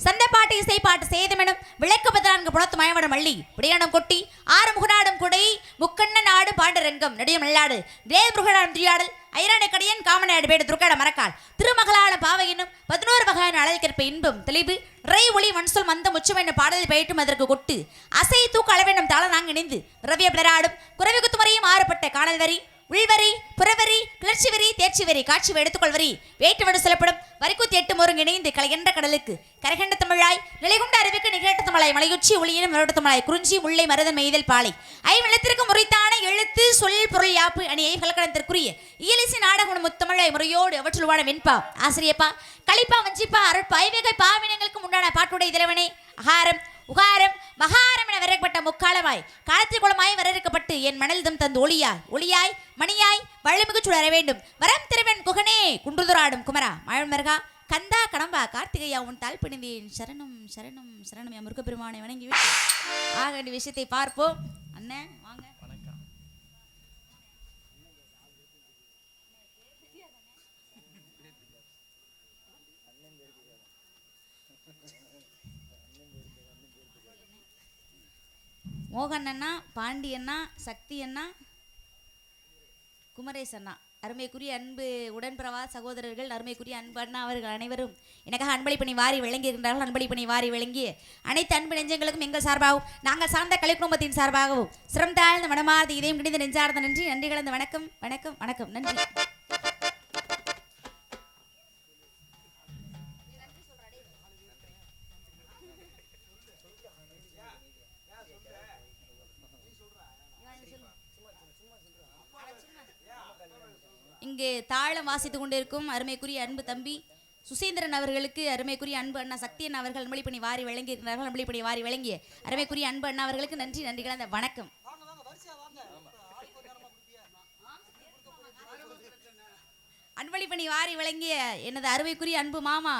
சந்தப்பாட்டு இசைப்பாட்டு சேதமெனும் விளக்கப்பதான்கு புலத்து மயவடம் வள்ளி விடையானம் கொட்டி ஆறு முகநாடும் குடை முக்கண்ண நாடு பாண்டரங்கம் நடியம் நல்லாடு தேவ முகநாடும் திரியாடல் ஐரானை கடியன் காமநாடு பேடு துர்க்காட மரக்கால் திருமகளான பாவையினும் 11 வகையான அழல்கற்ப இன்பம் தெளிவு ரை ஒளி மன்சொல் மந்த முச்சம் என்னும் பாடலில் பயிட்டும் அதற்கு கொட்டு அசை தூக்க அளவென்னும் தாள நாங்க இணைந்து ரவிய பிளராடும் குறவி குத்துமறையும் மாறுபட்ட காணல் வரி உள்வரி புறவரி கிளர்ச்சி வரி தேர்ச்சி வரி காட்சி எடுத்துக்கொள்வரி வேட்டுவடு சொல்லப்படும் வரிக்குத்தி 8 முருங்க இணைந்து கலைகின்ற கடலுக்கு கரைகண்ட தமிழாய் நிலைகுண்ட அறிவிக்கு நிகழ்த்த தமிழாய் மலையுச்சி ஒளியினும் மறுட தமிழாய் குறிஞ்சி முல்லை மருதம் மெய்தல் பாலை ஐவெழுத்திற்கு முறைத்தான எழுத்து சொல் பொருள் யாப்பு அணியை கலக்கணத்திற்குரிய இயலிசி நாடகம் முத்தமிழாய் முறையோடு அவற்றுள் வாழ வெண்பா ஆசிரியப்பா களிப்பா வஞ்சிப்பா அருட்பா ஐவகை பாவினங்களுக்கு உண்டான பாட்டுடைய தலைவனே அகாரம் உகாரம் மகாரம் என விரைக்கப்பட்ட முக்காலமாய் காலத்தில் குளமாய் வரவேற்கப்பட்டு என் மணல்தம் தந்து ஒளியாய் ஒளியாய் மணியாய் வள்ளமிகு சுடர வேண்டும் வரம் திருவன் குகனே குன்றுதுராடும் குமரா மழமருகா கந்தா கடம்பா கார்த்திகையா உன் தாழ் பிணிந்தேன் சரணம் சரணம் சரணம் என் முருகப்பெருமானை வணங்கி விட்டு ஆக வேண்டிய விஷயத்தை பார்ப்போம். அண்ணன் வாங்க. மோகன் அண்ணா, பாண்டி அண்ணா, சக்தி அண்ணா, குமரேஷ் அண்ணா, அருமைக்குரிய அன்பு உடன்பிறவா சகோதரர்கள், அருமைக்குரிய அன்பு அண்ணா அவர்கள் அனைவரும் எனக்காக அன்பளிப்பணி வாரி விளங்கியிருக்கின்றார்கள். அன்பளிப்பணி வாரி விளங்கிய அனைத்து அன்பு நெஞ்சங்களுக்கும் எங்கள் சார்பாகவும் நாங்கள் சார்ந்த கலை குடும்பத்தின் சார்பாகவும் சிரம் தாழ்ந்த மனமார்ந்த இதயம் கிடைந்த நெஞ்சார்ந்த நன்றி நன்றி கலந்த வணக்கம் வணக்கம் வணக்கம் நன்றி. இங்கே தாளம் வாசித்துக் கொண்டிருக்கும் அருமைக்குரிய அன்பு தம்பி சுசீந்திரன் அவர்களுக்கு அருமைக்குரிய அன்பு அண்ணா சக்தி அண்ணா அவர்கள் அன்பளிப்பணி வாரி வழங்கியிருக்கிறார்கள். அன்பளிப்பணி வாரி வழங்கிய அருமைக்குரிய அன்பு அண்ணா அவர்களுக்கு நன்றி நன்றி கலந்த வணக்கம். அன்பளிப்பணி வாரி வழங்கிய எனது அருமைக்குரிய அன்பு மாமா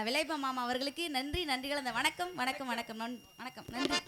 விளைப்ப மாமா அவர்களுக்கு நன்றி நன்றி கலந்த வணக்கம் வணக்கம் வணக்கம் வணக்கம் நன்றி.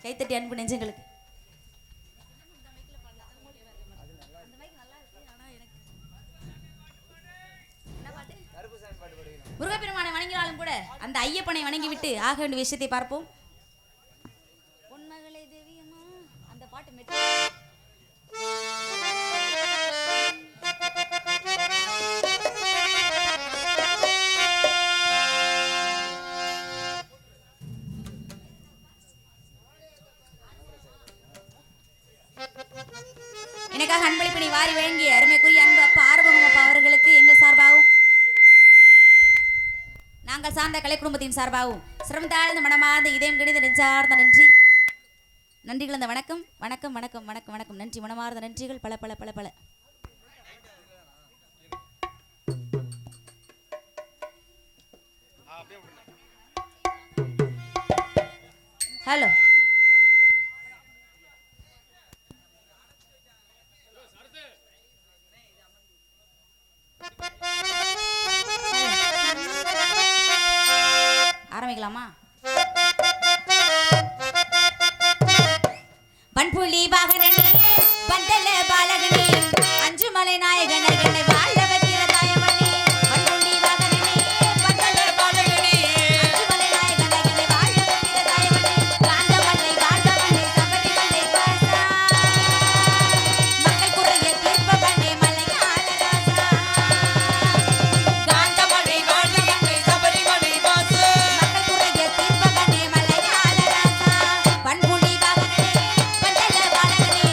கைத்தட்டி அன்பு நெஞ்சங்களுக்கு முருகப்பெருமானை வணங்கினாலும் கூட அந்த ஐயப்பனை வணங்கிவிட்டு ஆக வேண்டிய விஷயத்தை பார்ப்போம். பொன்மகளே தேவியம்மா அந்த பாட்டு மெட்டு எனக்காக அன்பளிப்பினை வாரி வழங்கிய அருமைக்குரிய அன்பு அப்பா ஆறுமுகம் அப்பா அவர்களுக்கு எங்கள் சார்பாகவும் நாங்கள் சார்ந்த கலை குடும்பத்தின் சார்பாகவும் சிரமம் தாழ்ந்த மனமார்ந்த இதயம் கணித நெஞ்சார்ந்த நன்றி நன்றிகள். அந்த வணக்கம் வணக்கம் வணக்கம் வணக்கம் வணக்கம் நன்றி மனமார்ந்த நன்றிகள் பல பல பல பல. ஹலோ ஆரம்பிக்கலாமா? பண்புலி வாகனே பந்தல பாலகனே அஞ்சுமலை நாயகனே வாழ வைக்கிற தாயமணி. பண்புலி வாகனே பந்தல பாலகனே அஞ்சுமலை நாயகனே வாழ வைக்கிற தாயமணி. காந்தமலை காந்தமலை சபரிமலை வாசா மக்கள் குறைய தீர்ப்பவனே மலையாள ராசா. காந்தமலை காந்தமலை சபரிமலை வாசா மக்கள் குறைய தீர்ப்பவனே மலையாள ராசா. பண்புலி வாகனே பந்தல பாலகனே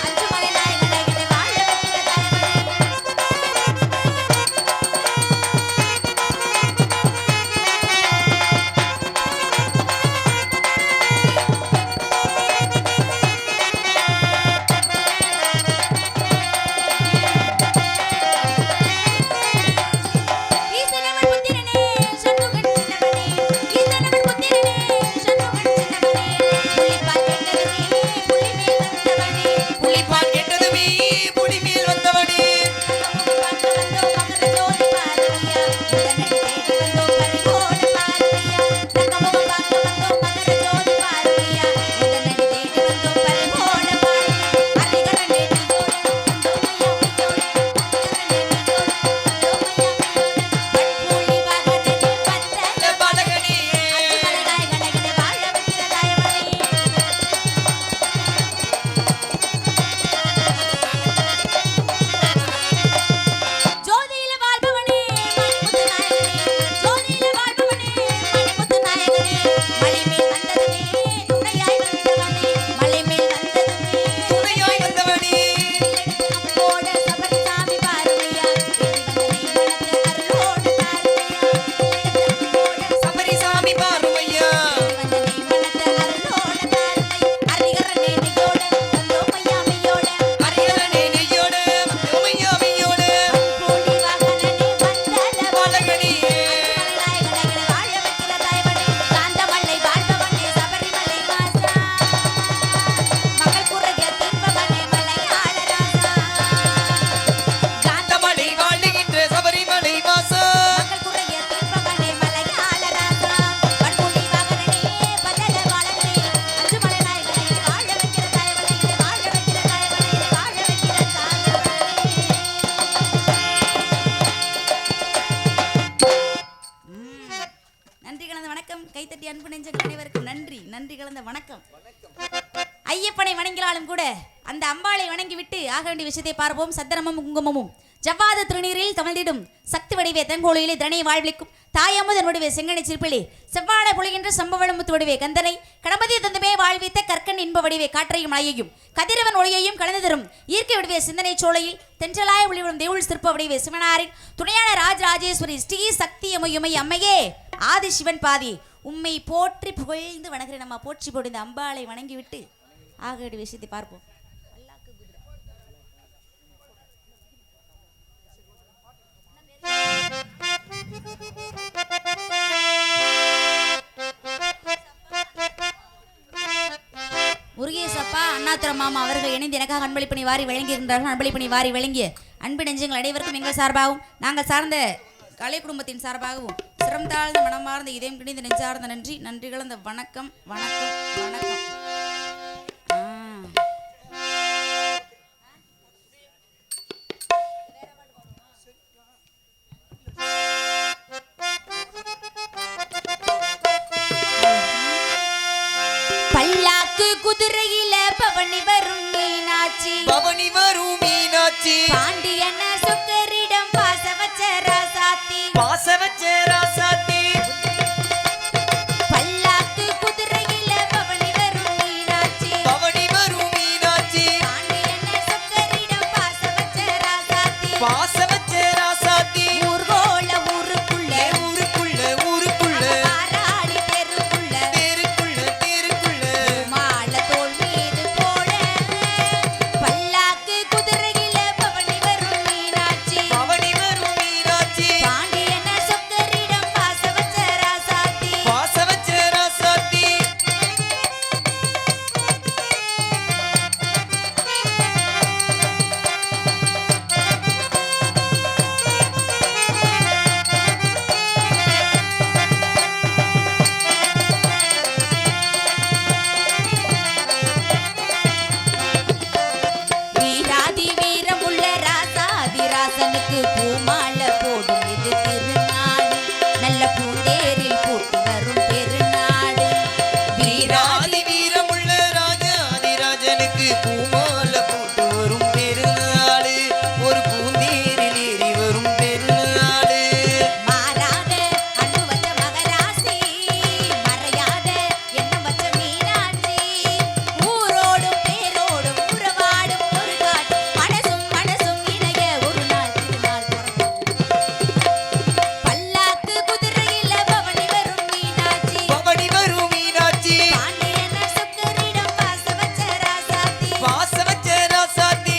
அஞ்சுமலை நாயகனே வாழ வைக்கிற தாயமணி. அன்பு நெஞ்சங்கள் அனைவருக்கும் நன்றி நன்றி கலந்த வணக்கம். ஐயப்பனை வணங்கினாலும் கூட அந்த அம்பாளை வணங்கிவிட்டு ஆக வேண்டிய விஷயத்தை பார்ப்போம். சத்திரமும் குங்குமமும் ஜவ்வாத திருநீரில் தமிழ்ந்திடும் சக்தி வடிவே தென்கோளிலே தனையை வாழ்விக்கும் தாயமுதன் வடிவே செங்கனை சிற்பிலே செவ்வாழ பொழிகின்ற சம்பவளமுத்து வடிவே கந்தனை கடம்பதிய தந்தமே வாழ்வித்த கற்கன் இன்ப வடிவே காற்றையும் மழையையும் கதிரவன் ஒளியையும் கலந்து தரும் இயற்கை வடிவே சிந்தனை சோலையில் தென்றலாய ஒளிவிடும் தேவுள் சிற்ப வடிவே சிவனாரின் துணையான ராஜராஜேஸ்வரி ஸ்ரீ சக்தி அம்மையுமை அம்மையே ஆதி சிவன் பாதி உம்மை போற்றி புகழ்ந்து வணங்குகிறேன். நம்ம போற்றி போட்டு இந்த அம்பாளை வணங்கிவிட்டு ஆக வேண்டிய விஷயத்தை பார்ப்போம். முருகேசப்பா அண்ணாதுரை மாமா அவர்கள் இணைந்து எனக்காக அன்பளிப்பணி வாரி வழங்கியிருக்கின்றார்கள். அன்பளிப்பணி வாரி வழங்கிய அன்பு நெஞ்சங்கள் அனைவருக்கும் எங்கள் சார்பாகவும் நாங்கள் சார்ந்த கலை குடும்பத்தின் சார்பாகவும் சிரம் தாழ்ந்த மனமார்ந்த இதயம் கிணிந்த நெஞ்சார்ந்த நன்றி நன்றி கலந்த வணக்கம் வணக்கம் வணக்கம். பல்லாக்கு குதிரையில பவனி வரும் மீனாட்சி பவனி வரும் மீனாட்சி பாண்டியன சொக்கரிடம் பாச வச்ச ராசாத்தி பாச வச்ச ராசாத்தி பல்லாக்கு குதிரையில பவனி வரும் மீனாட்சி பவனி வரும் மீனாட்சி பாண்டியன சொக்கரிடம் பாச வச்ச ராசாத்தி பாச வச்ச ராசாத்தி ஊர்கோல ஊருக்குள்ள ஊருக்குள்ள ஊருக்குள்ள பாராடி தெருக்குள்ள தேருக்குள்ள தேருக்குள்ள மால தோள் மீது போட பல்லாக்கு குதிரையில பவனி வரும் மீனாட்சி பவனி வரும் மீனாட்சி பாண்டியன சொக்கரிடம் பாச வச்ச ராசாத்தி பாச வச்ச ராசாத்தி வீராதி வீரமுள்ள ராசாதி ராசனுக்கு பூமாலை போடும் இது திருநாடு நல்ல பூந்தேரில் பூட்டி வரும் பெருநாடு வீராதி வீரமுள்ள ராஜாதிராஜனுக்கு பூமால போட்டு வரும் பெருநாடு ஒரு பூந்தேரில் ஏறி வரும் பெருநாடு மாறாத அன்பு வச்ச மகராசி மறையாத எண்ணம் வச்ச மீனாட்சி ஊரோடும் பேரோடும் உறவாடும் ஒரு காட்டு மனசும் மனசும் இணைய ஒரு நாள் திருநாள் பிறக்கும். பல்லாக்கு குதிரையில பவனி வரும் மீனாட்சி பவனி வரும் மீனாட்சி பாண்டியன சொக்கரிடம் பாச வச்ச ராசாத்தி பாச வச்ச ராசாத்தி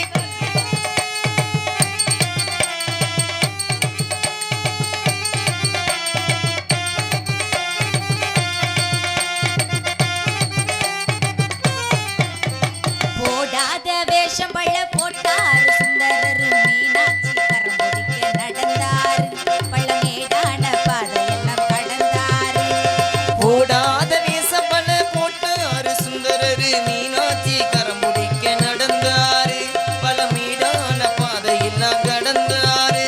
போடாத வேஷம் பள்ள போட்டாரு சுந்தரரு மீனாட்சி கரம் பிடிக்க நடந்தாரு பள்ளமேடான பாதையெல்லாம் கடந்தாரு போடாத வேசப்பல போட்டாரு சுந்தரரு மீனாட்சி கரம் முடிக்க நடந்தாரு பல மீடான பாதையெல்லாம் கடந்தாரு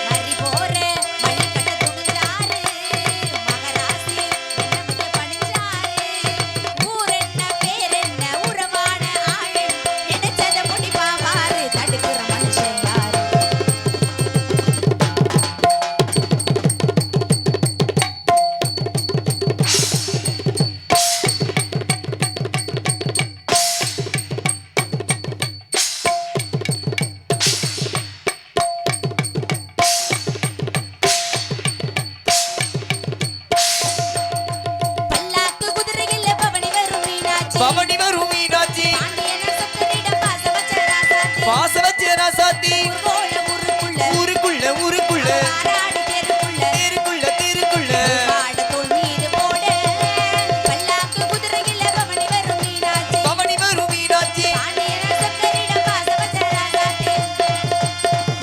மறி போற மல்லிகட்ட துணிஞ்சாரு மகராசி என்னமிக்க பணிஞ்சாரு ஊரென்ன பேரென்ன உறவான ஆளு நினைச்சத முடிப்பா பாரு தடுக்கிற மனுஷன் யாரு பல்லாக்கு குதிரையில பவனி வரும் மீனாட்சி பவனி வரும் மீனாட்சி பாண்டியன சொக்கரிடம் பாச வச்ச ராசாத்தி பாச வச்ச ராசாத்தி ஊர்கோல ஊருக்குள்ள ஊருக்குள்ள ஊருக்குள்ள பாராடி தெருக்குள்ள தேருக்குள்ள தேருக்குள்ள மாட தோள் மீது போட பல்லாக்கு குதிரையில பவனி வரும் மீனாட்சி பவனி வரும் மீனாட்சி பாண்டியன சொக்கரிடம் பாச வச்ச ராசாத்தி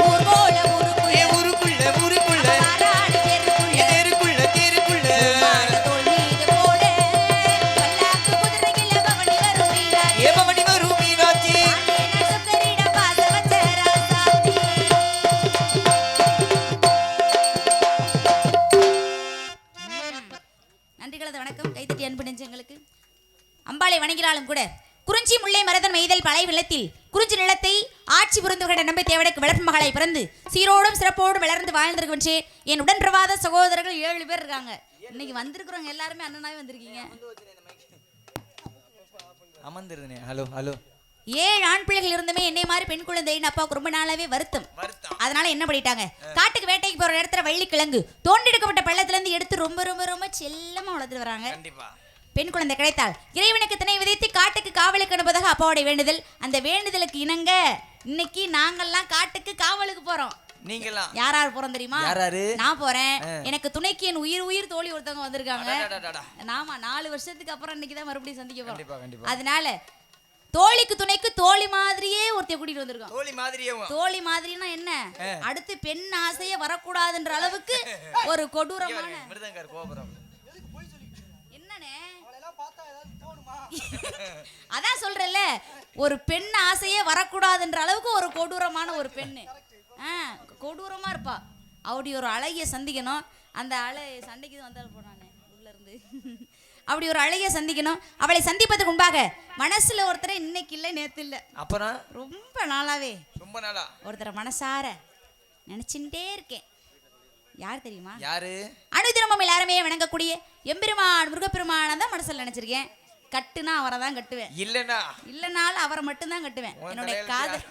ஊர்கோல ஊருக்குள்ள ஊருக்குள்ள ஊருக்குள்ள பாராடி தெருக்குள்ள தேருக்குள்ள தேருக்குள்ள மாட தோள் மீது போட பல்லாக்கு குதிரையில பவனி வரும் மீனாட்சி கைத்தட்டி அன்பு நெஞ்சங்களுக்கு. அம்பாளை வணங்கினாலும் கூட குறிஞ்சி முல்லை மரதன் மெய்தல் பழைய வெள்ளத்தில் குறிஞ்சி நிலத்தை ஆட்சி புரிந்துகிற நம்பி தேவடைக்கு வளர்ப்பு மகளை பிறந்து சீரோடும் சிறப்போடும் வளர்ந்து வாழ்ந்திருக்கே என் உடன் பிரவாத சகோதரர்கள் 7 பேர் இருக்காங்க. இன்னைக்கு வந்திருக்கிறவங்க எல்லாருமே அண்ணனாவே வந்திருக்கீங்க. அமர்ந்திருந்தேன். ஹலோ ஹலோ 7 ஆண் பிள்ளைகள் இருந்துமே என்னை மாதிரி பெண் குழந்தைன்னு அப்பாவுக்கு ரொம்ப நாளாவே வருத்தம். அதனால என்ன பண்ணிட்டாங்க, காட்டுக்கு வேட்டைக்கு போற இடத்துல வள்ளிக்கிழங்கு தோண்டெடுக்கப்பட்ட பள்ளத்துல இருந்து எடுத்து ரொம்ப ரொம்ப ரொம்ப செல்லமா வளர்த்துட்டு வராங்க. பெண் குழந்தை கிடைத்தால் இறைவனுக்கு திணை விதைத்து காட்டுக்கு காவலுக்கு அனுப்பதாக அப்பாவுடைய வேண்டுதல். அந்த வேண்டுதலுக்கு இணங்க இன்னைக்கு நாங்கெல்லாம் காட்டுக்கு காவலுக்கு போறோம். நீங்களா யார் யார் போறோம் தெரியுமா? நான் போறேன். எனக்கு துணைக்கு என் உயிர் தோழி ஒருத்தவங்க வந்திருக்காங்க. நாம 4 வருஷத்துக்கு அப்புறம் இன்னைக்குதான் மறுபடியும் சந்திக்க போறோம். அதனால தோழிக்கு துணைக்கு தோழி மாதிரியே ஒருத்தைய கூட்டிட்டு வந்திருக்கோம். தோழி மாதிரினா என்ன, அடுத்து பெண் ஆசைய வரக்கூடாதுன்ற அளவுக்கு ஒரு கொடூரமான என்னனே அதான் சொல்றேன்ல, ஒரு பெண் ஆசையே வரக்கூடாதுன்ற அளவுக்கு ஒரு கொடூரமான ஒரு பெண்ணு. கொடூரமா இருப்பா. அப்படி ஒரு அழகிய சந்திக்கணும். அந்த சண்டைக்கு வந்தாலும் போனானே உள்ள இருந்து அப்படி ஒரு அழகிய சந்திக்கணும். அவளை சந்திப்பதற்கு முன்பாக மனசுல ஒருத்தரை இன்னைக்கு இல்லை நேத்து இல்லை, அப்புறம் ரொம்ப நாளா ஒருத்தரை மனசார நினைச்சுட்டே இருக்கேன். யார் தெரியுமா? யாரு? அனுதினமும் எல்லாருமே வணங்கக்கூடிய எம்பெருமான் முருகப்பெருமான தான் மனசுல நினைச்சிருக்கேன். கட்டுனா அவரை தான் கட்டுவேன், இல்லனாலும் அவரை மட்டும்தான் கட்டுவேன். என்னுடைய காதல்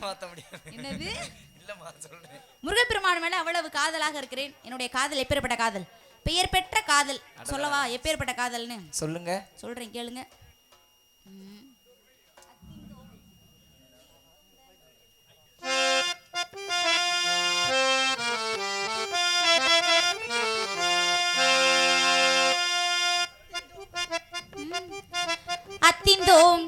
என்னது, முருகப்பெருமான் மேல அவ்வளவு காதலாக இருக்கிறேன். என்னுடைய காதல் எப்பேற்பட்ட காதல், பெயர் பெற்ற காதல். சொல்லவா எப்பேற்பட்ட காதல்னு? சொல்லுங்க. சொல்றேன் கேளுங்க. அத்திந்தோம்